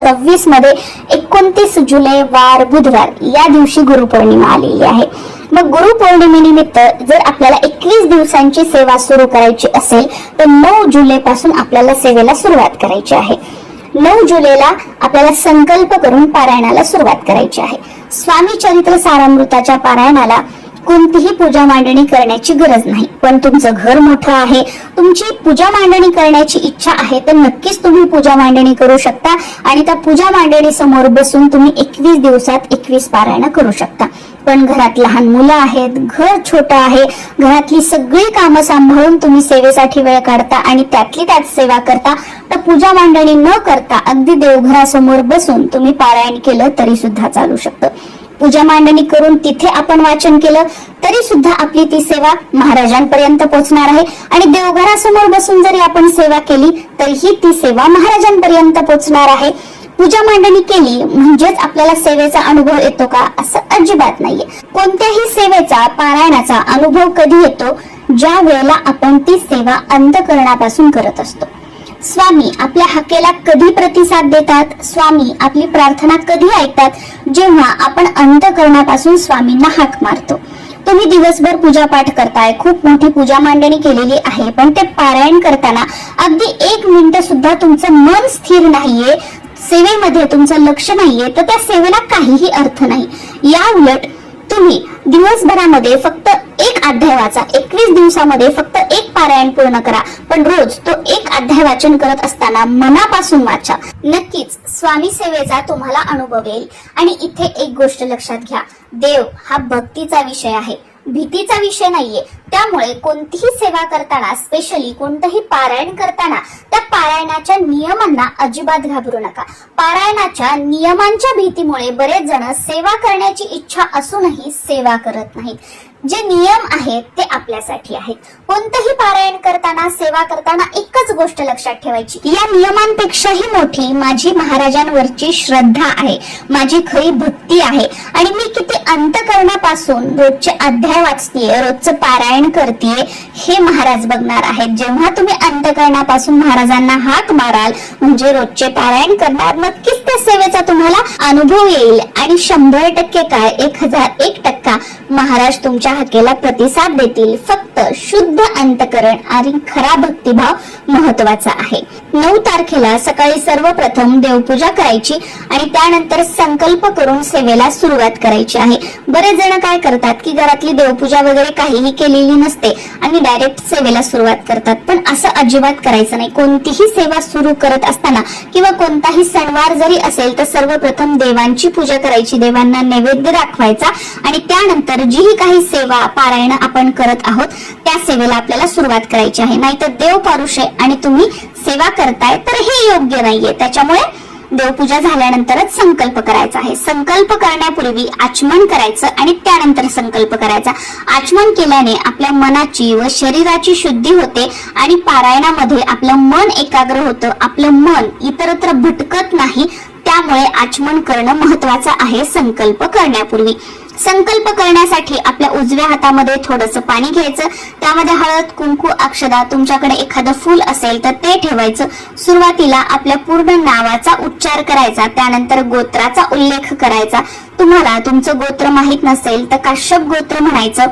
2023 मध्ये 29 जुलै वार बुधवार या दिवशी गुरुपौर्णिमा आलेली आहे। मग गुरुपौर्णिमेनिमित्त जर आपल्याला 21 दिवसांची सेवा सुरू करायची असेल तर 9 जुलै पासून आपल्याला सेवेला सुरुवात करायची आहे। 9 जुलैला आपल्याला संकल्प करून पारायणाला सुरुवात करायची आहे। स्वामी चरित्र सारामृताच्या पारायणाला कोणतीही पूजा मांडणी करण्याची गरज नाही, पण तुमचं घर मोठं आहे, तुमची पूजा मांडणी करण्याची इच्छा आहे तर नक्कीच तुम्ही पूजा मांडणी करू शकता आणि त्या पूजा मांडणी समोर बसून तुम्ही 21 दिवसात 21 पारायण करू शकता। पण घरात लहान मुलं आहेत, घर छोटं आहे, घरातली सगळी कामं सांभाळून तुम्ही सेवेसाठी वेळ काढता आणि त्यातली त्यात सेवा करता, तर पूजा मांडणी न करता अगदी देवघरासमोर बसून तुम्ही पारायण केलं तरी सुद्धा चालू शकतं। पूजा मांडणी करून तिथे आपण वाचन केलं तरी सुद्धा आपली ती सेवा महाराजांपर्यंत पोहोचणार आहे आणि देवघरासमोर बसून जरी आपण सेवा केली तरीही ती सेवा महाराजांपर्यंत पोहोचणार आहे। पूजा मांडणी केली म्हणजेच आपल्याला सेवेचा अनुभव येतो का, असं अजिबात नाहीये। कोणत्याही सेवेचा पारायणाचा अनुभव कधी येतो, ज्या वेळेला आपण ती सेवा अंतःकरणापासून करत असतो। स्वामी आपल्या हाकेला कधी प्रतिसाद देतात, स्वामी आपली प्रार्थना कधी ऐकतात, जेव्हा आपण अंतःकरणापासून स्वामींना हाक मारतो। तुम्ही दिवसभर पूजा पाठ करताय, खूप मोठी पूजा मांडणी केलेली आहे, पण ते पारायण करताना अगदी 1 मिनिट सुद्धा तुमचं मन स्थिर नाहीये, सेवेमध्ये तुमचं लक्ष नाहीये, तर त्या सेवेला काहीही अर्थ नाही। या उलट तुम्ही दिवसभरामध्ये फक्त 1 अध्याय वाचा, 21 दिवसामध्ये फक्त 1 पारायण पूर्ण करा, पण रोज तो 1 अध्याय वाचन करत असताना मनापासून वाचा, नक्कीच स्वामी सेवेचा तुम्हाला अनुभव येईल। आणि इथे एक गोष्ट लक्षात घ्या, देव हा भक्तीचा विषय आहे, भीतीचा विषय नाहीये। त्यामुळे कोणतीही सेवा करताना, स्पेशली कोणतंही पारायण करताना त्या पारायणाच्या नियमांना अजिबात घाबरू नका। पारायणाच्या नियमांच्या भीतीमुळे बरेच जण सेवा करण्याची इच्छा असूनही सेवा करत नाहीत। जे नियम आहेत ते आपल्यासाठी आहेत। कोणतंही पारायण करताना, सेवा करताना एकच गोष्ट लक्षात ठेवायची, या नियमांपेक्षाही मोठी माझी महाराजांवरची श्रद्धा आहे, माझी खरी भक्ती आहे आणि मी किती अंतःकरणापासून रोजचे अध्याय वाचतेय, रोजचं पारायण करतेय हे महाराज बघणार आहेत। जेव्हा तुम्ही अंतःकरणापासून महाराजांना हाक माराल म्हणजे रोजचे पारायण करणार, नक्कीच त्या सेवेचा तुम्हाला अनुभव येईल आणि 100% काय 1001% महाराज तुमच्या हाकेला प्रतिसाद देतील। फक्त शुद्ध अंतःकरण आणि खरा भक्तिभाव महत्वाचा आहे। 9 तारखेला सकाळी सर्वप्रथम देवपूजा करायची आणि त्यानंतर संकल्प करून सेवेला सुरुवात करायची आहे। बरेच जण काय करतात की घरातली देवपूजा वगैरे काहीही केलेली नसते आणि डायरेक्ट सेवेला सुरुवात करतात, पण असं अजिबात करायचं नाही। कोणतीही सेवा सुरू करत असताना किंवा कोणताही सणवार जरी असेल तर सर्वप्रथम देवांची पूजा करायची, देवांना नैवेद्य दाखवायचा आणि त्यानंतर जी काही सेवा पारायण आपण करत आहोत त्या सेवेला आपल्याला सुरुवात करायची आहे। नाहीतर देव पारुष आहे आणि तुम्ही सेवा करताय तर हे योग्य नाहीये। त्याच्यामुळे देवपूजा झाल्यानंतरच संकल्प करायचा आहे। संकल्प करण्यापूर्वी आचमन करायचं आणि त्यानंतर संकल्प करायचा। आचमन केल्याने आपल्या मनाची व शरीराची शुद्धी होते आणि पारायणामध्ये आपलं मन एकाग्र होतं, आपलं मन इतरत्र भटकत नाही। त्यामुळे आचमन करणं महत्वाचं आहे संकल्प करण्यापूर्वी। संकल्प करण्यासाठी आपल्या उजव्या हातामध्ये थोडंसं पाणी घ्यायचं, त्यामध्ये हळद, कुंकू, अक्षदा, तुमच्याकडे एखादं फूल असेल तर ते ठेवायचं। सुरुवातीला आपल्या पूर्ण नावाचा उच्चार करायचा, त्यानंतर गोत्राचा उल्लेख करायचा। तुम्हाला तुमचं गोत्र माहित नसेल तर काश्यप गोत्र म्हणायचं।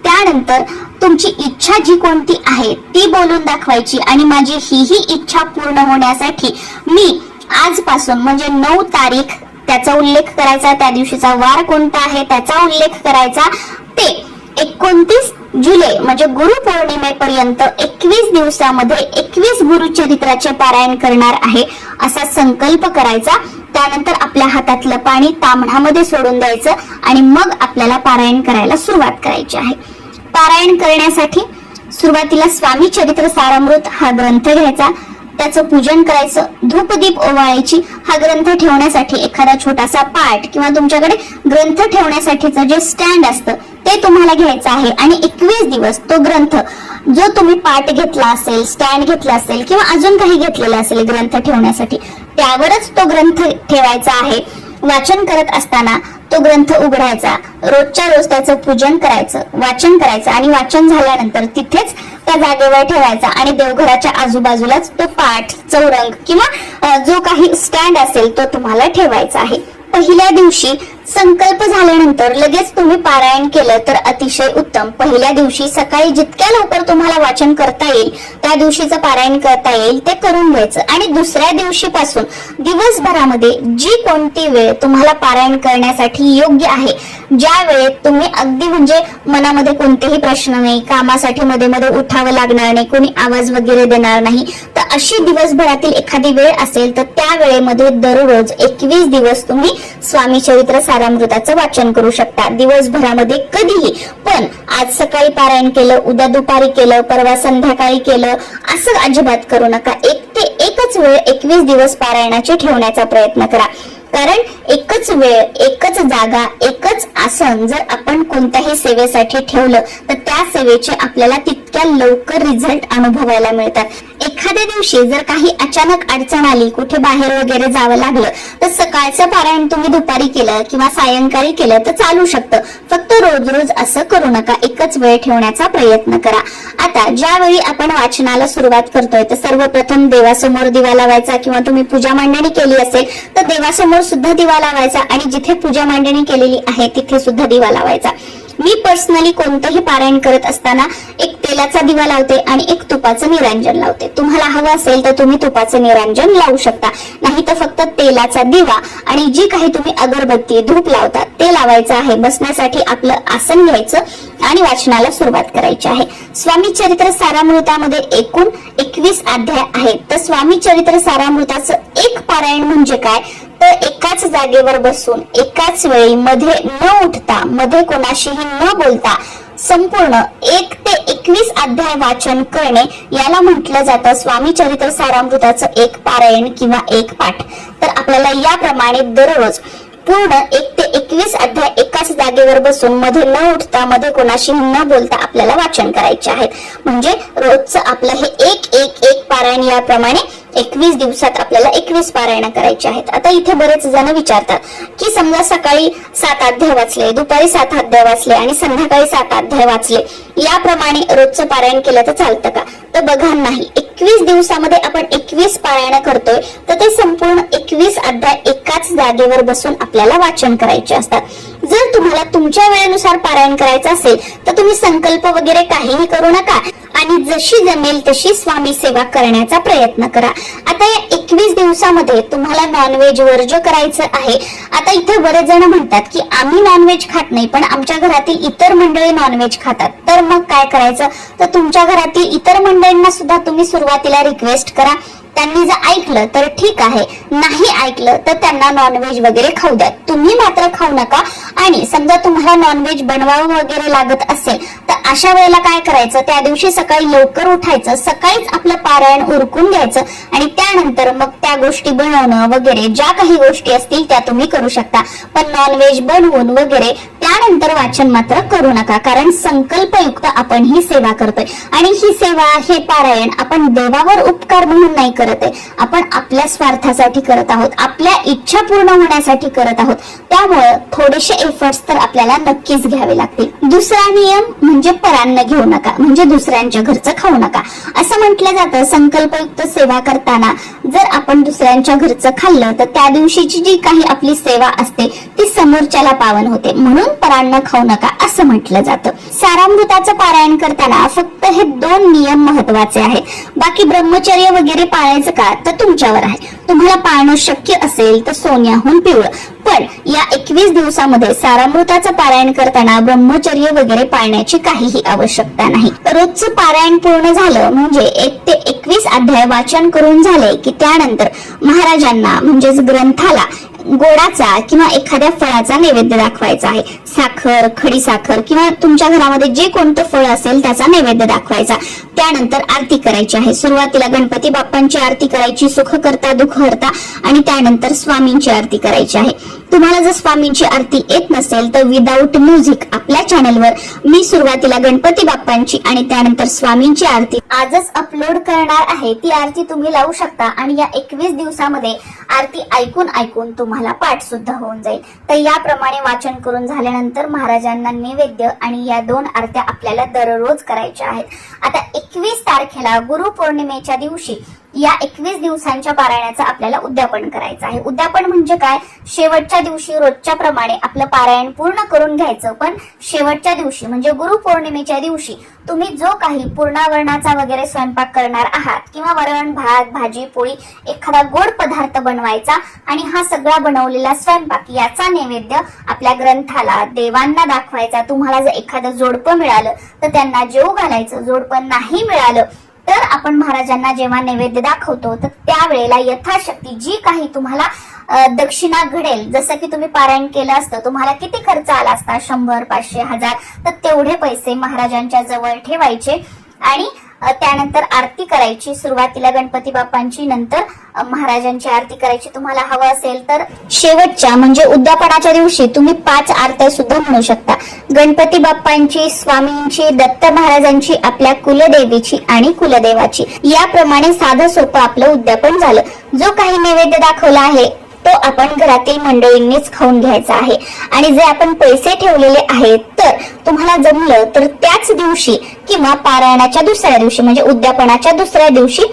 त्यानंतर तुमची इच्छा जी कोणती आहे ती बोलून दाखवायची आणि माझी ही इच्छा पूर्ण होण्यासाठी मी आजपासून म्हणजे 9 तारीख त्याचा उल्लेख करायचा, त्या दिवशीचा वार कोणता आहे त्याचा उल्लेख करायचा, ते 29 जुलै म्हणजे गुरुपौर्णिमेपर्यंत 21 दिवसामध्ये 21 गुरुचरित्राचे पारायण करणार आहे असा संकल्प करायचा। त्यानंतर आपल्या हातातलं पाणी ताम्हणामध्ये सोडून द्यायचं आणि मग आपल्याला पारायण करायला सुरुवात करायची आहे। पारायण करण्यासाठी सुरुवातीला स्वामी चरित्र सारामृत हा ग्रंथ घ्यायचा, त्याचं पूजन करायचं, धूपदीप ओवाळायची। हा ग्रंथ ठेवण्यासाठी एखादा छोटासा पाट किंवा तुमच्याकडे ग्रंथ ठेवण्यासाठीचं जे स्टँड असतं ते तुम्हाला घ्यायचं आहे आणि 21 दिवस तो ग्रंथ जो तुम्ही पाट घेतला असेल, स्टँड घेतला असेल किंवा अजून काही घेतलेलं असेल ग्रंथ ठेवण्यासाठी, त्यावरच तो ग्रंथ ठेवायचा आहे। वाचन करत असताना तो ग्रंथ उघडायचा, रोजच्या रोज त्याचं पूजन करायचं, वाचन करायचं आणि वाचन झाल्यानंतर तिथेच त्या जागेवर ठेवायचा आणि देवघराच्या आजूबाजूलाच तो पाठ, चौरंग किंवा जो काही स्टँड असेल तो तुम्हाला ठेवायचा आहे. पहिल्या दिवशी संकल्प झाल्यानंतर लगेच तुम्ही पारायण केलं तर अतिशय उत्तम. पहिल्या दिवशी सकाळी जितक्या लवकर तुम्हाला वाचन करता येईल, त्या दिवशीचं पारायण करता येईल ते करून घ्यायचं आणि दुसऱ्या दिवशीपासून दिवसभरामध्ये जी कोणती वेळ तुम्हाला पारायण करण्यासाठी योग्य आहे, ज्या वेळेत तुम्ही अगदी म्हणजे मनामध्ये कोणतेही प्रश्न नाही, कामासाठी मध्ये मध्ये उठावं लागणार नाही, कोणी आवाज वगैरे देणार नाही, तर अशी दिवसभरातील एखादी वेळ असेल तर त्या वेळेमध्ये दररोज 21 दिवस तुम्ही स्वामी चरित्र सारामृताचं वाचन करू शकता. दिवसभरामध्ये कधीही, पण आज सकाळी पारायण केलं, उद्या दुपारी केलं, परवा संध्याकाळी केलं असं अजिबात करू नका. एकच वेळ 21 दिवस पारायणाची ठेवण्याचा प्रयत्न करा. कारण एकच वेळ, एकच जागा, एकच आसन जर आपण कोणत्याही सेवेसाठी ठेवलं तर त्या सेवेचे आपल्याला तितक्या लवकर रिझल्ट अनुभवायला मिळतात. एखाद्या दिवशी जर काही अचानक अडचण आली, कुठे बाहेर वगैरे जावं लागलं तर सकाळचं पारायण तुम्ही दुपारी केलं किंवा सायंकाळी केलं तर चालू शकतं. फक्त रोज रोज असं करू नका, एकच वेळ ठेवण्याचा प्रयत्न करा. आता ज्यावेळी आपण वाचनाला सुरुवात करतोय तर सर्वप्रथम देवासमोर दिवा लावायचा किंवा तुम्ही पूजा मांडणी केली असेल तर देवासमोर सुद्धा दिवा लावायचा आणि जिथे पूजा मांडणी केलेली आहे तिथे सुद्धा दिवा लावायचा. मी पर्सनली कोणतंही पारायण करत असताना एक तेलाचा दिवा लावते आणि एक तुपाचं निरांजन लावते. तुम्हाला हवं असेल तर तुम्ही तुपाचं निरांजन लावू शकता, नाही तर फक्त तेलाचा दिवा आणि जी काही तुम्ही अगरबत्ती, धूप लावता ते लावायचं आहे. बसण्यासाठी आपलं आसन घ्यायचं आणि वाचनाला सुरुवात करायची आहे. स्वामी चरित्र सारामृतामध्ये एकूण 21 अध्याय आहेत. तर स्वामी चरित्र सारामृताचं एक पारायण म्हणजे काय, तर एकाच जागेवर बसून एकाच वेळी मध्ये न उठता, मध्ये कोणाशीही न बोलता संपूर्ण 1 ते 21 अध्याय वाचन करणे याला म्हटलं जातं स्वामी चरित्र सारामृताचं एक पारायण किंवा एक पाठ. तर आपल्याला याप्रमाणे दररोज पूर्ण 1 ते 21 अध्याय एकाच जागेवर बसून मध्ये न उठता, मध्ये कोणाशी न बोलता आपल्याला वाचन करायचे आहेत. म्हणजे रोजचं आपलं हे एक पारायण याप्रमाणे 21 दिवसात आपल्याला 21 पारायण करायचे आहेत. आता इथे बरेच जण विचारतात की समजा सकाळी 7 अध्याय वाचले, दुपारी 7 अध्याय वाचले आणि संध्याकाळी 7 अध्याय वाचले, याप्रमाणे रोजचं पारायण केलं तर चालतं का? तर बघा, नाही. 21 दिवसामध्ये आपण 21 पारायण करतोय तर ते संपूर्ण 21 अध्याय एकाच जागेवर बसून आपल्याला वाचन करायचे असतात. जर तुम्हाला तुमच्या वेळेनुसार पारायण करायचं असेल तर तुम्ही संकल्प वगैरे काहीही करू नका आणि जशी जमेल तशी स्वामी सेवा करण्याचा प्रयत्न करा. आता या 21 दिवसामध्ये तुम्हाला नॉनव्हेज वर्ज्य करायचं आहे. आता इथे बरेच जण म्हणतात की आम्ही नॉनव्हेज खात नाही पण आमच्या घरातील इतर मंडळी नॉनव्हेज खातात, तर मग काय करायचं? तर तुमच्या घरातील इतर मंडळींना सुद्धा तुम्ही सुरुवातीला रिक्वेस्ट करा. त्यांनी जर ऐकलं तर ठीक आहे, नाही ऐकलं तर त्यांना नॉनव्हेज वगैरे खाऊ द्या, तुम्ही मात्र खाऊ नका. आणि समजा तुम्हाला नॉनव्हेज बनवावं वगैरे लागत असेल तर अशा वेळेला काय करायचं, त्या दिवशी सकाळी लवकर उठायचं, सकाळीच आपलं पारायण उरकून घ्यायचं आणि त्यानंतर मग त्या गोष्टी बनवणं वगैरे ज्या काही गोष्टी असतील त्या तुम्ही करू शकता. पण नॉनव्हेज बनवून वगैरे त्यानंतर वाचन मात्र करू नका, कारण संकल्पयुक्त आपण ही सेवा करतोय आणि ही सेवा, हे पारायण आपण देवावर उपकार म्हणून नाही करत आहे, आपण आपल्या स्वार्थासाठी करत आहोत, आपल्या इच्छा पूर्ण होण्यासाठी करत आहोत. त्यामुळे थोडेसे एफर्ट्स तर आपल्याला नक्कीच घ्यावे लागतील. दुसरा नियम म्हणजे परान्न घेऊ नका, म्हणजे दुसऱ्यांच्या घरचं खाऊ नका. असं म्हटलं जातं संकल्पयुक्त सेवा करताना जर आपण दुसऱ्यांच्या घरचं खाल्लं तर त्या दिवशीची जी काही आपली सेवा असते ती समोरच्याला पावन होते, म्हणून परान्न खाऊ नका असं म्हटलं जातं. सारामृताचं पारायण करताना फक्त हे 2 नियम महत्वाचे आहेत. बाकी ब्रह्मचर्य वगैरे पाळायचं का तर तुमच्यावर आहे. तुम्हाला पाळणं शक्य असेल तर सोन्याहून पिवळं. पण या 21 दिवसामध्ये सारामृताचं पारायण करताना ब्रह्मचर्य वगैरे पाळण्याची काहीही आवश्यकता नाही. रोजचं पारायण पूर्ण झालं म्हणजे 1 ते 21 अध्याय वाचन करून झाले की त्यानंतर महाराजांना म्हणजेच ग्रंथाला गोडाचा किंवा एखाद्या फळाचा नैवेद्य दाखवायचा आहे. साखर, खडी साखर किंवा तुमच्या घरामध्ये जे कोणतं फळ असेल त्याचा नैवेद्य दाखवायचा. त्यानंतर आरती करायची आहे. सुरुवातीला गणपती बाप्पांची आरती करायची, सुख करता दुःख हरता, आणि त्यानंतर स्वामींची आरती करायची आहे. तुम्हाला जर स्वामींची आरती येत नसेल तर विदाऊट म्युझिक आपल्या चॅनलवर मी सुरुवातीला गणपती बाप्पांची आणि त्यानंतर स्वामींची आरती आजच अपलोड करणार आहे. ती आरती तुम्ही लावू शकता आणि या 21 दिवसामध्ये आरती ऐकून ऐकून तुम्हाला पाठ सुद्धा होऊन जाईल. तर याप्रमाणे वाचन करून झाल्यानंतर महाराजांना नैवेद्य आणि या 2 आरत्या आपल्याला दररोज करायच्या आहेत. आता 21 तारखेला गुरुपौर्णिमेच्या दिवशी या 21 दिवसांच्या पारायणाचं आपल्याला उद्यापन करायचं आहे. उद्यापन म्हणजे काय? शेवटच्या दिवशी रोजच्या प्रमाणे आपलं पारायण पूर्ण करून घ्यायचं, पण शेवटच्या दिवशी म्हणजे गुरुपौर्णिमेच्या दिवशी तुम्ही जो काही पूर्णावरणाचा वगैरे स्वयंपाक करणार आहात किंवा वरण भात भाजी पोळी एखादा गोड पदार्थ बनवायचा आणि हा सगळा बनवलेला स्वयंपाक याचा नैवेद्य आपल्या ग्रंथाला देवांना दाखवायचा. तुम्हाला जर एखादं जोडपं मिळालं तर त्यांना जेवू घालायचं. जोडपं नाही मिळालं तर आपण महाराजांना जेव्हा नैवेद्य दाखवतो तर त्यावेळेला यथाशक्ती जी काही तुम्हाला दक्षिणा घडेल, जसं की तुम्ही पारायण केलं असतं तुम्हाला किती खर्च आला असता 100 500 1000 तर तेवढे पैसे महाराजांच्या जवळ ठेवायचे आणि त्यानंतर आरती करायची. सुरुवातीला गणपती बाप्पांची, नंतर महाराजांची आरती करायची. तुम्हाला हवं असेल तर शेवटच्या म्हणजे उद्यापनाच्या दिवशी तुम्ही 5 आरत्या सुद्धा म्हणू शकता. गणपती बाप्पांची, स्वामींची, दत्त महाराजांची, आपल्या कुलदेवीची आणि कुलदेवाची. याप्रमाणे साधं सोपं आपलं उद्यापन झालं. जो काही नैवेद्य दाखवला आहे तो आपण घरातील मंडळींनीच खाऊन घ्यायचा आहे. आणि जे आपण पैसे ठेवलेले आहेत तर तुम्हाला जमलं तर त्याच दिवशी किंवा पारायणाच्या दुसऱ्या दिवशी म्हणजे उद्यापनाच्या दुसऱ्या दिवशी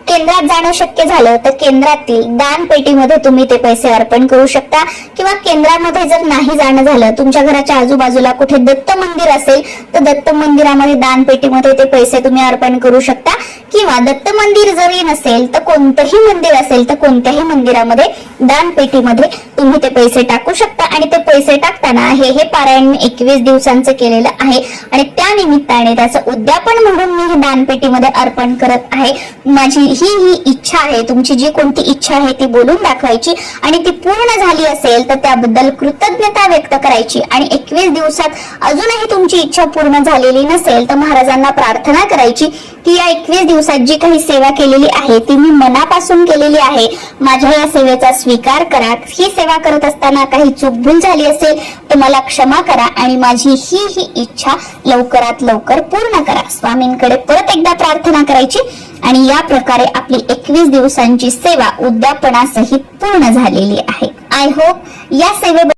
केंद्रात जाणं शक्य झालं तर केंद्रातील दान पेटीमध्ये तुम्ही ते पैसे अर्पण करू शकता. किंवा केंद्रामध्ये जर नाही जाणं झालं, तुमच्या घराच्या आजूबाजूला कुठे दत्त मंदिर असेल तर दत्त मंदिरामध्ये दान पेटीमध्ये ते पैसे तुम्ही अर्पण करू शकता. किंवा दत्त मंदिर जरी नसेल तर कोणतंही मंदिर असेल तर कोणत्याही मंदिरामध्ये दान पेटीमध्ये तुम्ही ते पैसे टाकू शकता. आणि ते पैसे टाकताना हे पारायण मी 21 दिवसांचं केलेलं आहे आणि त्या निमित्ताने त्याचं उद्यापन म्हणून मी हे दान पेटीमध्ये अर्पण करत आहे. माझी ही इच्छा आहे, तुमची जी कोणती इच्छा आहे ती बोलून दाखवायची आणि ती पूर्ण झाली असेल तर त्याबद्दल कृतज्ञता व्यक्त करायची. आणि 21 दिवसात अजूनही तुमची इच्छा पूर्ण झालेली नसेल तर महाराजांना प्रार्थना करायची की या 21 दिवसात जी काही सेवा केलेली आहे ती मी मनापासून केलेली आहे, माझ्या या सेवेचा स्वीकार करा. ही सेवा करत असताना काही चूकभूल झाली असेल तर मला क्षमा करा आणि माझी ही इच्छा लवकरात लवकर पूर्ण करा. स्वामींकडे परत एकदा प्रार्थना करायची आणि या प्रकारे आपली 21 दिवसांची सेवा उद्यापनासहित पूर्ण झालेली आहे. आय होप या सेवे